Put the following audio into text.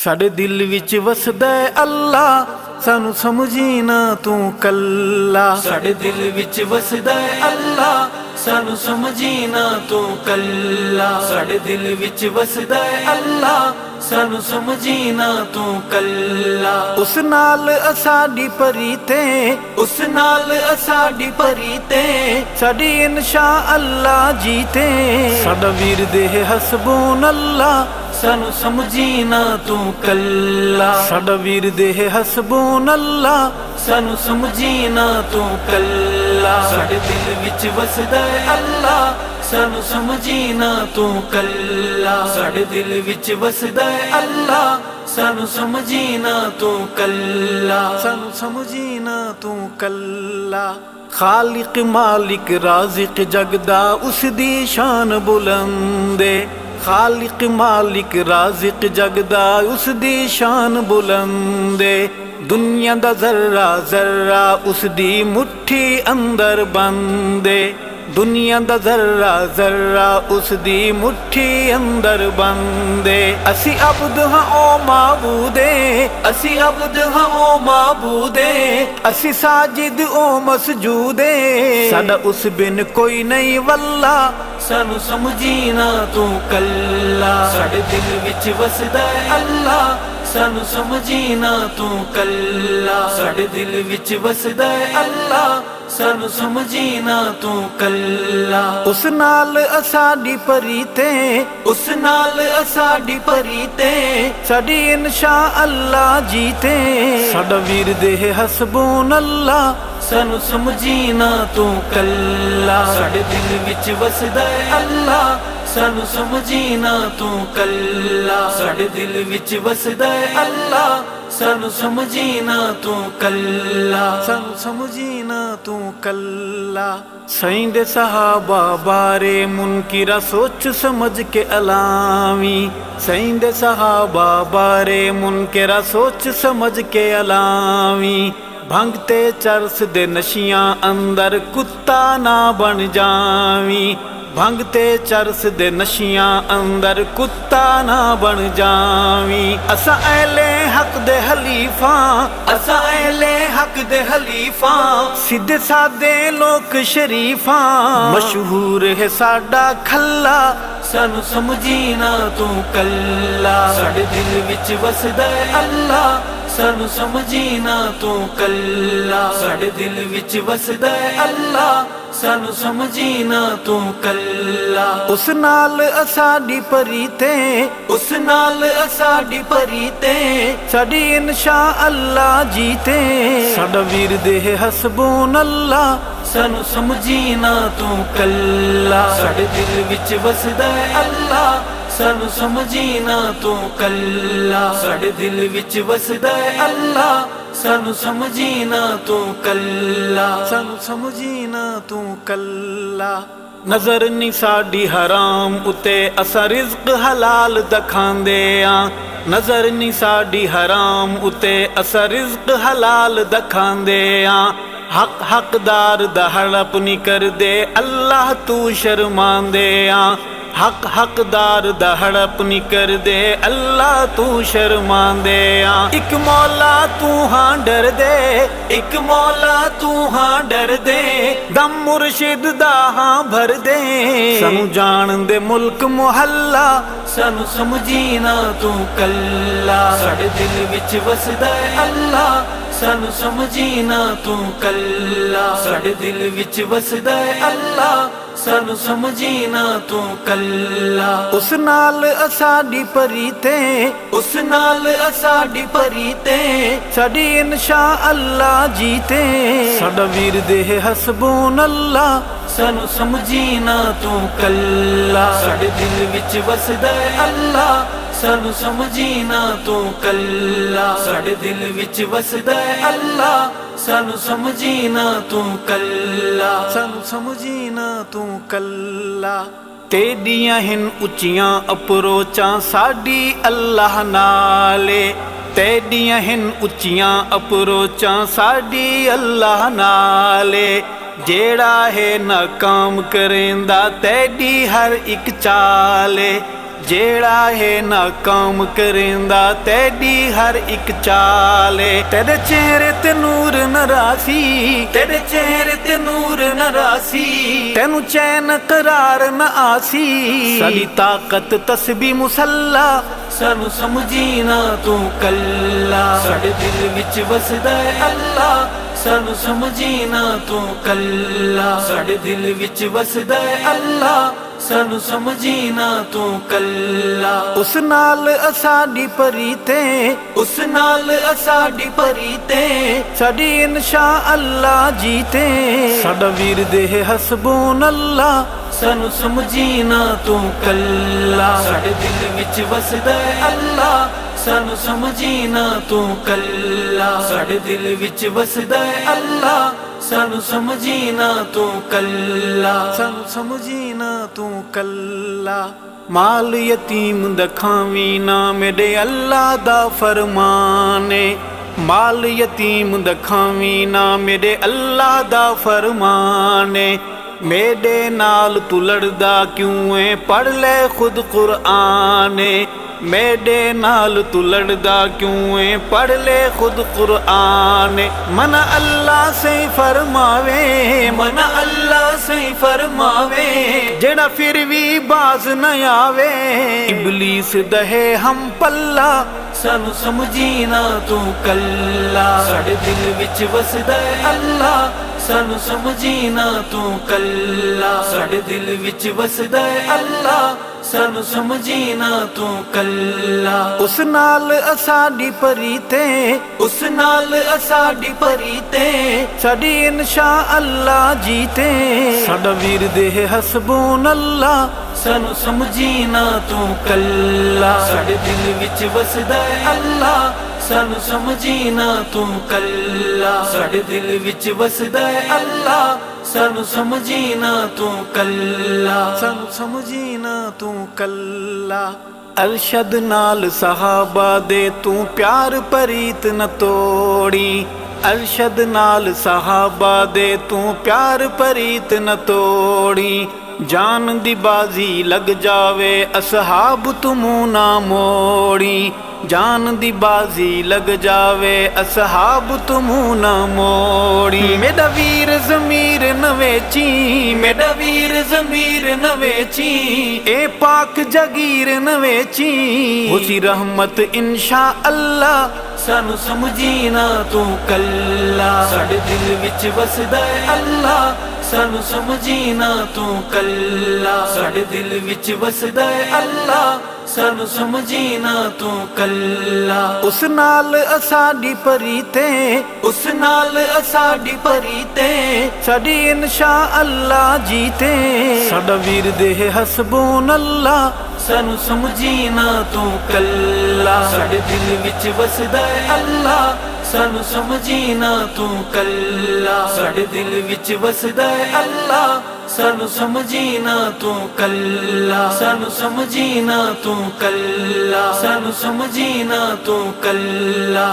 ساڈے دل وچ وسدا ہے اللہ سانو سمجھی نہ تو کلا ساڈے دل وچ وسدا ہے اللہ سانو سمجھی نہ تو کلا ساڈے دل وچ وسدا ہے اللہ سانو سمجھی نہ تو کلا اس نال اساڈی پریتے اس نال اساڈی پریتے ساڈی انشاء اللہ جیتے ساڈا ورد ہے حسبون اللہ سانو سمجھی نہ تو کلا ساڈا ورد ہے حسبون اللہ سانو سمجھی نہ تو کلا ساڈے دل وچ وسدا ہے اللہ سانو سمجھی نہ تو کلا ساڈے دل وچ وسدا ہے اللہ سانو سمجھی نہ تو کلا سانو سمجھی نہ تو کلا خالق مالک رازق جگدا اس دی شان بلند خالق مالک رازق جگدا اس دی شان بلند دنیا دا ذرہ ذرہ اس دی مٹھی اندر بندے دنیا دا ذرہ ذرہ اس دی مٹھی اندر بندے اسی عبد ہاں او معبودے اسی عبد ہاں او معبودے اسی ساجد او مسجودے ساڈا اس بن کوئی نہیں واللہ سانو سمجھی نہ تو کلا ساڈے دل وچ وسدا ہے اللہ سانو سمجھی نہ تو کلا ساڈے دل وچ وسدا ہے اللہ سانو سمجھی نہ تو کلا اس نال اساڈی پریتے اس نال اساڈی پریتے ساڈی انشاء اللہ جیتے ساڈا ورد ہے حسبون اللہ سانو سمجھی نہ تو کلا ساڈے دل وچ وسدا ہے اللہ سانو سمجھی نہ تو کلا ساڈے دل وچ وسدا ہے اللہ سانو سمجھی نہ تو کلا سانو سمجھی نہ تو کلا سائیں دے صحابہ بارے منکرہ سوچ سمجھ کے علامی سائیں دے صحابہ بارے منکرہ سوچ سمجھ کے علامی بھنگتے چرس دے نشیاں اندر کتا نہ بن جاویں بھنگتے چرس دے نشیاں اندر کتا نہ بن جاویں اسا اہل حق دے حلیفاں اسا اہل حق دے حلیفاں سیدھے سادے لوک شریفاں مشہور ہے ساڈا کھلا سانو سمجھی نہ تو کلا ساڈے دل وچ وسدا ہے اللہ سانو سمجھی نہ تو کلا ساڈے دل وچ وسدا ہے اللہ سانو سمجھی نہ تو کلا اس نال اساڈی پریتے اس نال اساڈی پریتے ساڈی انشاء اللہ جیتے ساڈا ورد ہے حسبون اللہ سانو سمجھی نہ تو کلا ساڈے دل وچ وسدا ہے اللہ سانو سمجھی نہ تو کلا ساڈے دل وچ وسدا ہے اللہ سانو سمجھی نہ تو کلا سانو سمجھی نہ تو کلا نظر نہیں ساڈی حرام اتے اسا رزق حلال دکھاندے آں نظر نہیں ساڈی حرام اتے اسا رزق حلال دکھاندے آں حق حقدار دا ہڑپ نہیں کر دے اللہ تو شرماندے آں حق حقدار دا ہڑپ نہیں کر دے اللہ تو شرماندے آں ایک مولا تو ہاں ڈر دے ایک مولا تو ہاں ڈر دے دم مرشد دا ہاں بھر دے سانو جان دے ملک محلہ سانو سمجھی نہ تو کلا ساڈے دل وچ وسدا ہے اللہ سانو سمجھی نہ تو کلا ساڈے دل وچ وسدا ہے اللہ سانو سمجھی نہ تو کلا اس نال اساڈی پریتے اس نال اساڈی پریتے ساڈی انشاء اللہ جیتے ساڈا ورد ہے حسبون اللہ سانو سمجھی نہ تو کلا ساڈے دل وچ وسدا ہے اللہ سانو سمجھی نہ تو کلا ساڈے دل وچ وسدا ہے اللہ سانو سمجھی نہ تو کلا سانو سمجھی نہ تو کلا تیڈیاں ہن اچیاں اپروچاں ساڈی اللہ نالے تیڈیاں ہن اچیاں اپروچاں ساڈی اللہ نالے جیڑا ہے ناکام کریندا تیڈی ہر ایک چالے جیڑا ہے ناکام کریندا تیری ہر ایک چالے تیرے چہرے تے نور نراسی تیرے چہرے تے نور نراسی تینو چین قرار نہ آسی ساری طاقت تسبیح مسلح سانو سمجھینا تو کلا ساڈے دل وچ وسدا ہے اللہ سانو سمجھینا تو کلا ساڈے دل وچ وسدا ہے اللہ سانو سمجھینا تو کلا اس نال اساڈی پریتے اس نال اساڈی پریتے ساڈی انشاء اللہ جیتے ساڈا ورد ہے حسبون اللہ سانو سمجھینا تو کلا ساڈے دل وچ وسدا ہے اللہ سانو سمجھینا تو کلا ساڈے دل وچ وسدا ہے اللہ سانو سمجھینا تو کلا سانو سمجھینا تو کلا مال یتیم دا کھاویں نا میرے اللہ دا فرمانے مال یتیم دا کھاویں نا میرے اللہ دا فرمانے میرے نال تو لڑدا کیوں ہے پڑھ لے خود قرآن میرے نال تو لڑدا کیوں ہے پڑھ لے خود قرآن من اللہ سے فرماوے من اللہ سے فرماوے جڑا پھر بھی باز نہ آوے ابلیس دہے ہم پلہ سانو سمجھینا تو کلا ساڈے دل وچ وسدا ہے اللہ سانو سمجھینا تو کلا ساڈے دل وچ وسدا ہے اللہ سانو سمجھینا تو کلا اس نال اساڈی پریتے اس نال اساڈی پریتے ساڈی انشاء اللہ جیتے ساڈا ورد ہے حسبون اللہ سانو سمجھینا تو کلا ساڈے دل وچ وسدا ہے اللہ سانو سمجھینا تو کلا ساڈے دل وچ وسدا ہے اللہ سانو سمجھینا تو کلا سانو سمجھینا تو کلا ارشد نال صحابہ دے تو پیار پریت نہ توڑی ارشد نال صحابہ دے تو پیار پریت نہ توڑی جان دی بازی لگ جاوے اصحاب تموں نہ موڑی جان دی بازی لگ جاوے اصحاب تموں نہ موڑی میرا ویر ضمیر نہ ویچی میرا ویر ضمیر نہ ویچی اے پاک جگیر نہ ویچی اسی رحمت انشاء اللہ سانو سمجھینا تو کلا ساڈے دل وچ وسدا ہے اللہ سانو سمجھینا تو کلا ساڈے دل وچ وسدا ہے اللہ سانو سمجھینا تو کلا اس نال اساڈی پریتے اس نال اساڈی پریتے ساڈی انشاء اللہ جیتے ساڈا ورد ہے حسبون اللہ سانو سمجھینا تو کلا ساڈے دل وچ وسدا ہے اللہ سانو سمجھینا تو کلا ساڈے دل وچ وسدا ہے اللہ سانو سمجھینا تو کلا سانو سمجھینا تو کلا سانو سمجھینا تو کلا